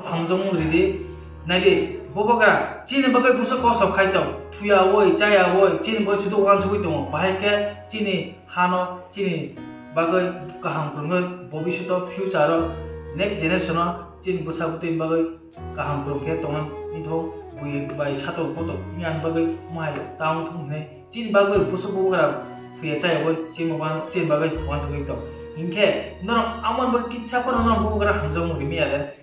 hamjong ridi nadi boboga chini bagai busa koso khaito thuya woi chaya woi chini boi sudu wan sugui tongo bahai ke chini hano chini bagai kaham kurungo bobishuto future next generation chini busa butin bagai kaham kurungke tongan intho bui bai sato poto nyan bagai mai taung thung ne chini bagai busa boboga thuya chaya woi chini bagai wan sugui to inke no amon ba kitcha ko no boboga hamjong rimi ada.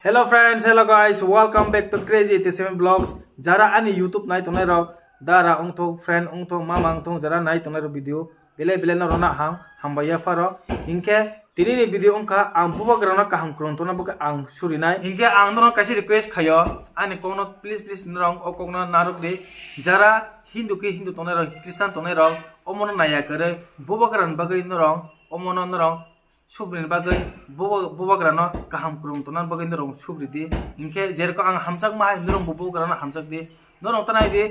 Hello friends, hello guys, welcome back to Crazy 87 Vlogs. Jara ani YouTube nai tonai ro dara ongthong friend ongthong mama ongthong jara nai tonai ro video bele na rona hambaya faro inke tini ni video ongka ang buba grana kaham krontona buka ang surinai inke ang no kasi request khayo ani kono please nrong okongna naruk de jara hindu tonai ro Christian tonai ro omono naya kare buba gran bagai nrong omono nrong subrin bagai boba grana kaham kurung tonan bagai norong subriti inke jerko ang hamsak mai norong bobo grana hamsak de norong tanai de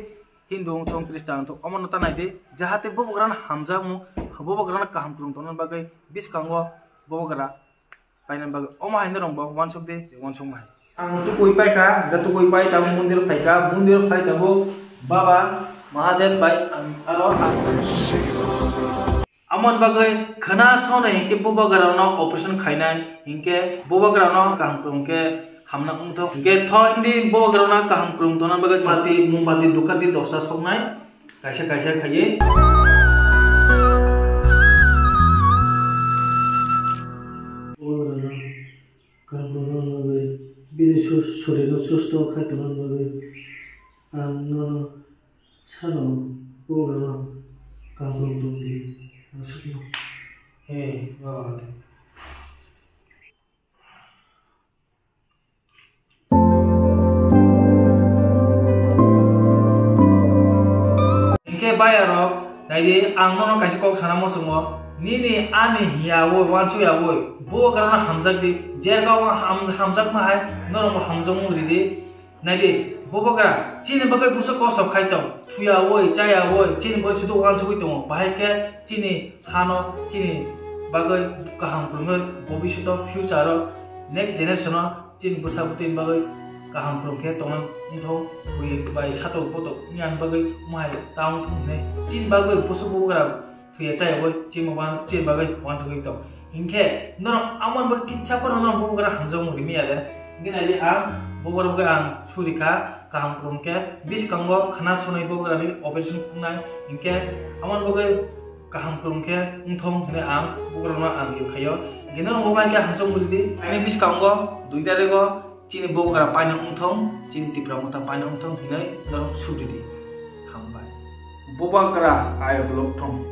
hindu tong kristan to omon tanai de jahate bobo grana hamsak mu boba grana kaham kurung tonan bagai bis kango boba gra painan bagai oma hai norong bo wan suk de wan suk mai ang tu koi pai ka gatu koi pai ta mundir pai ka mundir pai ta bo baba mahadev pai aro amon bagai khana sone ke boba garano operation khainai inke boba garano kaham kurung ke hamna ungtho ke tho indi boba garano kaham kurung tona bagai pati mumbati dukati dosa songnai kaisa khaye kaham bagai bidisu sorino susto khaitona bagai no sano boba garano kaham kurung toni Masukno. Bawa deh. Inke bayaro, dari angno kasih kok sana mau semua. Nini ani ya woi wansu ya woi. Bo karena hamzak di, jaga hamzak mahai, noro mau hamzak ridi. Nadi bobo kara chini bagai busa koso khaito thuya woi chaya woi chini boi sudu wan sugui tongo bahai ke chini hano chini bagai kaham kurungo bobishuto future next generation chini busa butin bagai kaham kurungke tongan intho bui bai sato poto nyan bagai mai taung thung ne chini bagai busa bobo kara thuya chaya woi chini bagai wan sugui to inke no amon ba kitcha ko no bobo kara hamjong rimi ada gina di ang bobo ang surika kaham kurungke bis kango khana sonai bobo ani operation kunai inke amon bogai kaham kurungke ungthong hene ang bobo ang yukhayo gina mobile ke hamjong mulidi ani bis kango duita rego chini bobo kara paina ungthong chini tipra mota paina ungthong hine norong suridi hambai bobo kara ayo blok thong